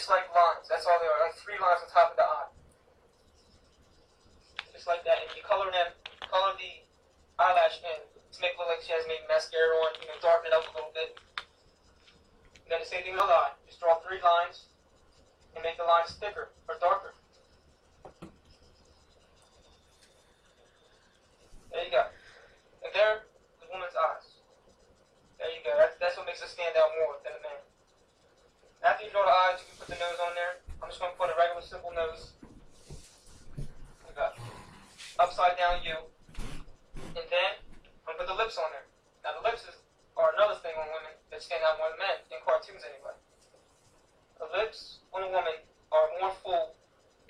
just like lines. That's all they are, like 3 lines on top of the eye. Just like that. And you color the eyelash in to make it look like she has maybe mascara on, darken it up a little bit. And then the same thing with the eye. Just draw 3 lines and make the lines thicker or darker. There you go. And there, the woman's eyes. There you go. That's what makes it stand out more than a man. After you draw the eyes, you can put the nose on there. I'm just going to put a regular simple nose. I got upside down U. And then I'm going to put the lips on there. Now the lips are another thing on women that stand out more than men, in cartoons anyway. The lips on a woman are more full,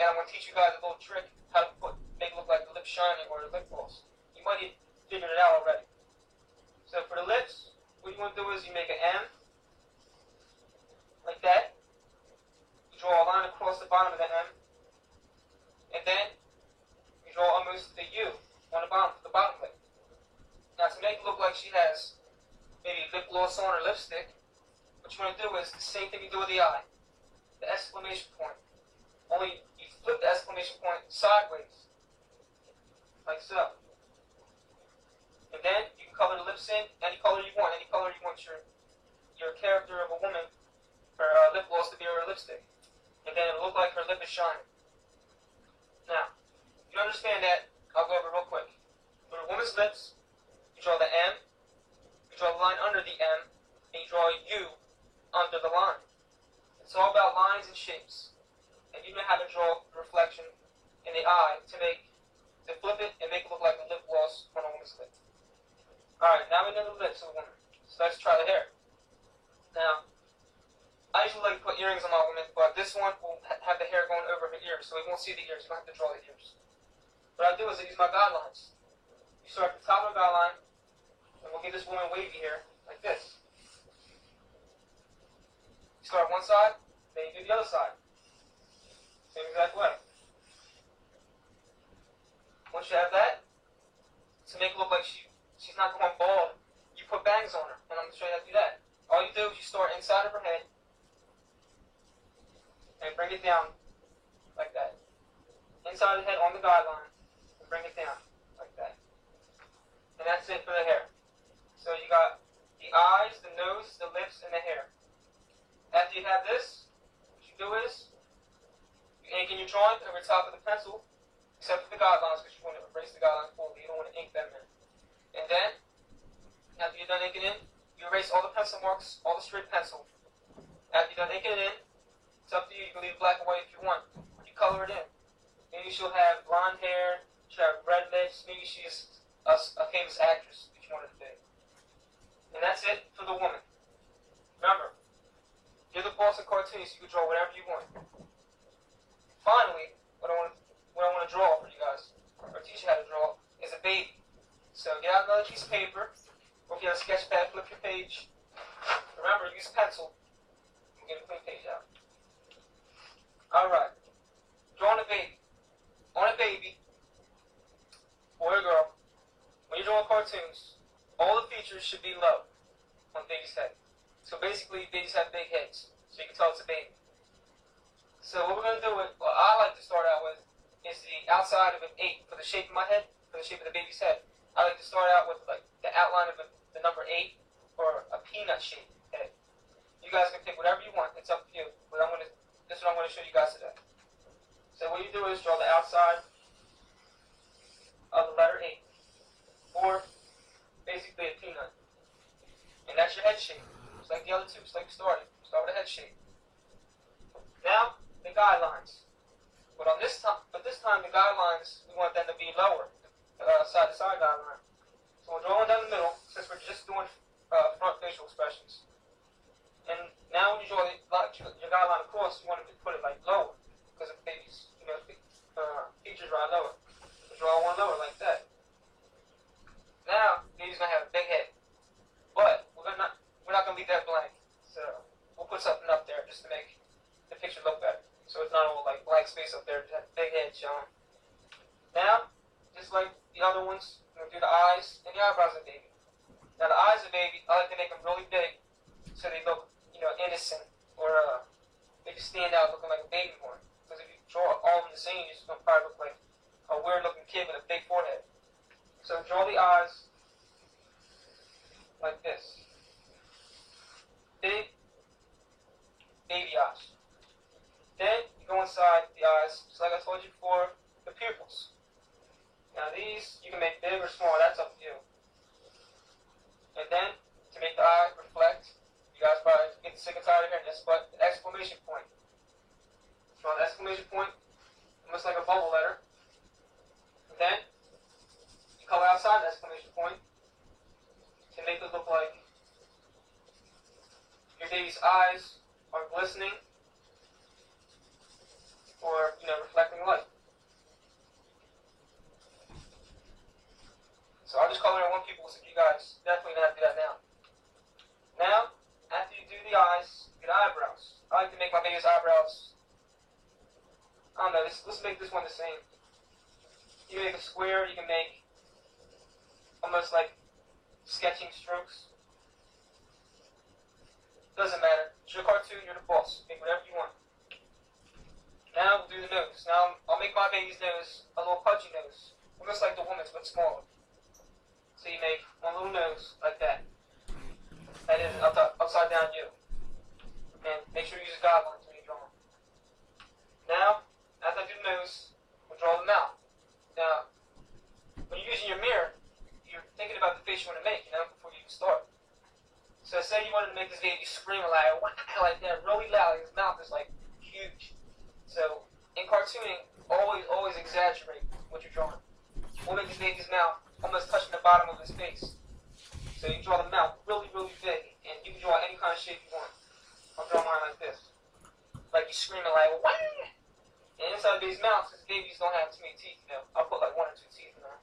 and I'm going to teach you guys a little trick how to make it look like the lips shining or the lip gloss. You might have figured it out already. So for the lips, what you want to do is you make an M, like that. You draw a line across the bottom of the M, and then you draw almost the U on the bottom lip. Now to make it look like she has maybe lip gloss on or lipstick, what you want to do is the same thing you do with the eye. The exclamation point. Only you flip the exclamation point sideways, like so. And then you can color the lips in any color you want your character of a woman, her lip gloss to be her lipstick. And then it'll look like her lip is shining. Now, if you understand that, I'll go over real quick. For a woman's lips, you draw the M, you draw the line under the M, and you draw a U under the line. It's all about lines and shapes. And you know how to draw the reflection in the eye to flip it and make it look like a lip gloss on a woman's lip. Alright, now we know the lips of a woman. So let's try the hair. Now, I usually like to put earrings on my woman, but this one will have the hair going over her ears, so we won't see the ears. You don't have to draw the ears. What I do is I use my guidelines. You start at the top of the guideline, and we'll give this woman wavy hair, like this. You start one side, then you do the other side. Same exact way. Once you have that, to make it look like she's not going bald, you put bangs on her, and I'm going to show you how to do that. All you do is you start inside of her head, and bring it down, like that. Inside of the head on the guideline, and bring it down, like that. And that's it for the hair. So you got the eyes, the nose, the lips, and the hair. After you have this, what you do is, you ink in your drawing over the top of the pencil, except for the guidelines, because you want to erase the guidelines fully. You don't want to ink them in. And then, after you're done inking in, you erase all the pencil marks, all the straight pencil. After you're done inking it in, it's up to you. You can leave black and white if you want. You color it in. Maybe she'll have blonde hair, she'll have red lips, maybe she's a famous actress that you want her to be. And that's it for the woman. Remember, you're the boss of cartoons, so you can draw whatever you want. Finally, what I want to draw for you guys, or teach you how to draw, is a baby. So get out another piece of paper, or if you have a sketch pad, flip your page. Remember, use a pencil. And get a clean page out. Alright. Drawing a baby. On a baby, boy or girl, when you're drawing cartoons, all the features should be low on baby's head. So basically, babies have big heads, so you can tell it's a baby. So what we're going to do, what I like to start out with, is the outside of an 8 for the shape of my head, for the shape of the baby's head. I like to start out with like the outline of the number 8 or a peanut shaped head. You guys can pick whatever you want. It's up to you. But this is what I'm going to show you guys today. So what you do is draw the outside of the letter 8, or basically a peanut. And that's your head shape. Just like the other two. Just like we started. Start with a head shape. Now the guidelines. But this time the guidelines, we want them to be lower. Side-to-side guideline. So we'll draw one down the middle, since we're just doing front facial expressions. And now when you draw your guideline across, you want to put it like lower, because of babies, features right lower. So draw one lower like that. Now, baby's gonna have a big head, but we're not gonna leave that blank. So we'll put something up there just to make the picture look better. So it's not all like blank space up there, just have a big head showing. Now, just like the other ones, we're going to do the eyes and the eyebrows of the baby. Now the eyes of the baby, I like to make them really big so they look, innocent or they just stand out looking like a baby horn. Because if you draw all of them the same, you're just going to probably look like a weird-looking kid with a big forehead. So draw the eyes like this. Big, baby eyes. Then you go inside the eyes, just like I told you before, the pupils. Now these, you can make big or small, that's up to you. And then, to make the eye reflect, you guys probably get sick and tired of hearing this, but the exclamation point. Draw the exclamation point, almost like a bubble letter. And then, you color outside the exclamation point to make it look like your baby's eyes are glistening or, reflecting light. So I'll just color in one pupil, so you guys definitely know how to do that now. Now, after you do the eyes, get eyebrows. I like to make my baby's eyebrows, I don't know, let's make this one the same. You can make a square, you can make almost like sketching strokes. Doesn't matter. It's your cartoon, you're the boss. Make whatever you want. Now we'll do the nose. Now I'll make my baby's nose a little pudgy nose. Almost like the woman's, but smaller. So you make one little nose like that. That is upside down U. And make sure you use guidelines when you draw them. Now, after I do the nose, we'll draw the mouth. Now, when you're using your mirror, you're thinking about the face you want to make, before you even start. So say you wanted to make this baby scream like that, really loud, his mouth is like huge. So in cartooning, always exaggerate what you're drawing. We'll make this baby's mouth almost touching the bottom of his face. So you draw the mouth really, really big, and you can draw any kind of shape you want. I'll draw mine like this. Like you're screaming like, wah! And inside the baby's mouth, since babies don't have too many teeth, I'll put like 1 or 2 teeth in there.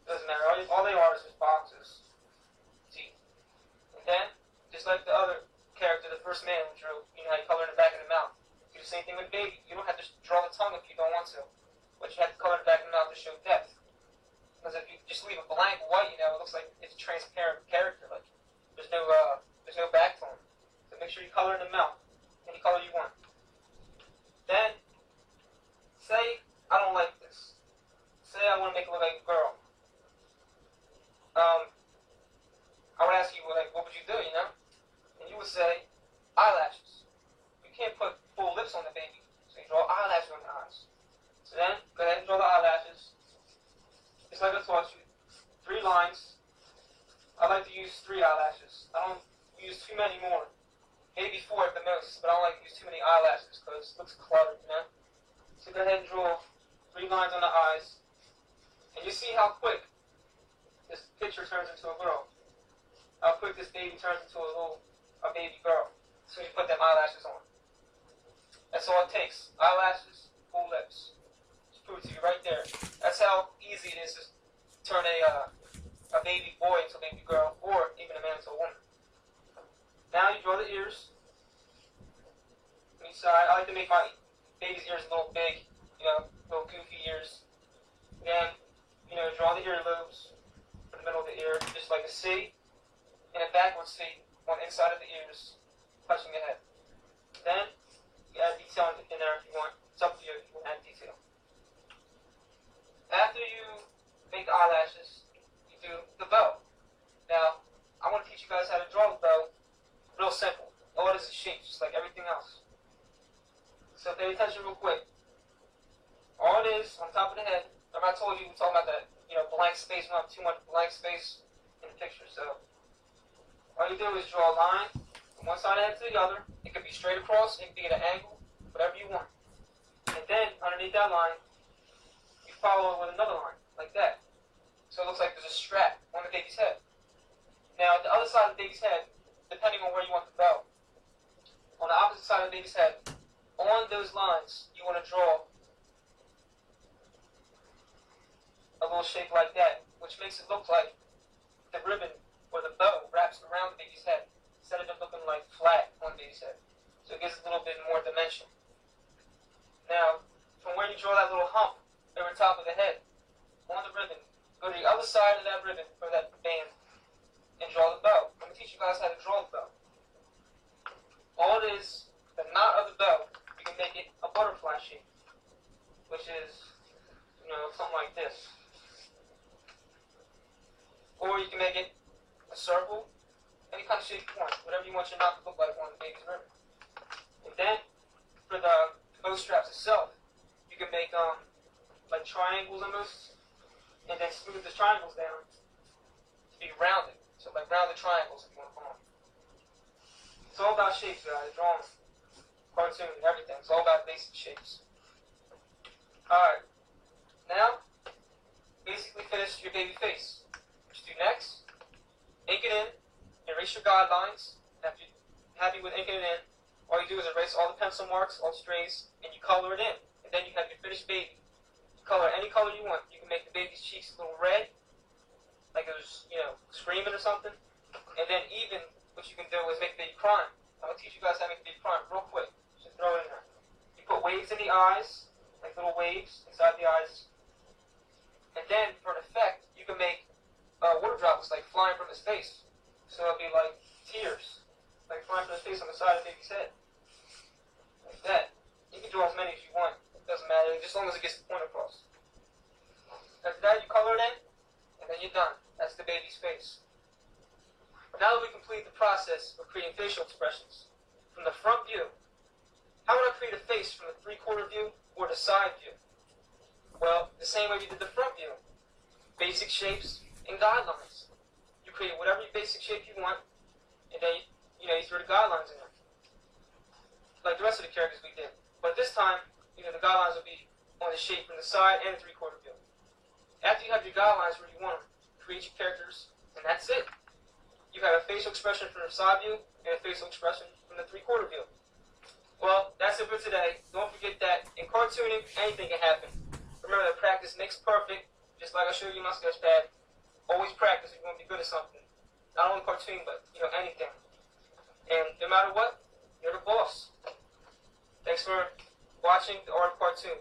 Doesn't matter, all they are is just boxes. Teeth. And then, just like the other character, the first man we drew, how you color in the back of the mouth. Do the same thing with baby. You don't have to draw the tongue if you don't want to. But you have to color in the back of the mouth to show depth. Because if you just leave a blank white, it looks like it's a transparent character. Like there's no back to him. So make sure you color in the mouth, any color you want. Then, say I don't like this. Say I want to make it look like a girl. I would ask you, what would you do? And you would say eyelashes. You can't put full lips on the baby, so you draw eyelashes on the eyes. So then, go ahead and draw the eyelashes. Just like I taught you, 3 lines. I like to use 3 eyelashes. I don't use too many more. Maybe 4 at the most, but I don't like to use too many eyelashes because it looks cluttered, So go ahead and draw 3 lines on the eyes. And you see how quick this picture turns into a girl. How quick this baby turns into a baby girl. So you put them eyelashes on. That's all it takes. Eyelashes, full lips. Prove it to you right there. That's how easy it is to turn a baby boy into a baby girl, or even a man into a woman. Now you draw the ears. On each side, I like to make my baby's ears a little big, little goofy ears. Then, draw the earlobes for the middle of the ear, just like a C, and a backward C on the inside of the ears, touching the head. Then, you add detail in there if you want. It's up to you if you want to add detail. After you make the eyelashes, you do the bow. Now, I want to teach you guys how to draw the bow. Real simple. All it is shapes, just like everything else. So pay attention real quick. All it is, on top of the head, remember I told you we're talking about that, blank space, not too much blank space in the picture. So, all you do is draw a line from one side of the head to the other. It could be straight across, it could be at an angle, whatever you want. And then, underneath that line, follow it with another line, like that. So it looks like there's a strap on the baby's head. Now, at the other side of the baby's head, depending on where you want the bow, on the opposite side of the baby's head, on those lines, you want to draw a little shape like that, which makes it look like the ribbon or the bow wraps around the baby's head, instead of it looking like flat on the baby's head. So it gives it a little bit more dimension. Now, from where you draw that little hump over top of the head, on the ribbon, go to the other side of that ribbon, or that band, and draw the bow. I'm going to teach you guys how to draw the bow. All it is, the knot of the bow eye shape, which is, something like this. Or you can make it a circle, any kind of shape you want, whatever you want your knot to look like on the baby's ribbon. And then, for the bow straps itself, you can make like triangles almost, and then smooth the triangles down to be rounded. So like rounded triangles, if you want to call them. It's all about shapes, guys. Drawing, cartoon, everything. It's all about basic shapes. Alright. Now, basically finish your baby face. What you do next, ink it in, erase your guidelines. After you're happy with inking it in, all you do is erase all the pencil marks, all the strays, and you color it in. And then you have your finished baby. You color any color you want. You can make the baby's cheeks a little red, like it was, screaming or something. And then even what you can do is make the baby crying. I'm going to teach you guys how to make the baby crying real quick. Just throw it in there. You put waves in the eyes, like little waves inside the eyes. And then, for an effect, you can make water droplets like flying from his face. So it'll be like tears, like flying from his face on the side of the baby's head. Like that. You can draw as many as you want. It doesn't matter, just as long as it gets the point across. After that, you color it in, and then you're done. That's the baby's face. Now that we complete the process of creating facial expressions, from the front view, how would I create a face from the 3/4 view or the side view? Well, the same way we did the front view. Basic shapes and guidelines. You create whatever basic shape you want, and then you throw the guidelines in there. Like the rest of the characters we did. But this time, the guidelines will be on the shape from the side and the 3/4 view. After you have your guidelines where you want them, create your characters, and that's it. You have a facial expression from the side view and a facial expression from the 3/4 view. Well, that's it for today. Don't forget that in cartooning, anything can happen. Remember that practice makes perfect, just like I showed you in my sketch pad. Always practice if you want to be good at something. Not only cartooning, but anything. And no matter what, you're the boss. Thanks for watching the Art of Cartoon.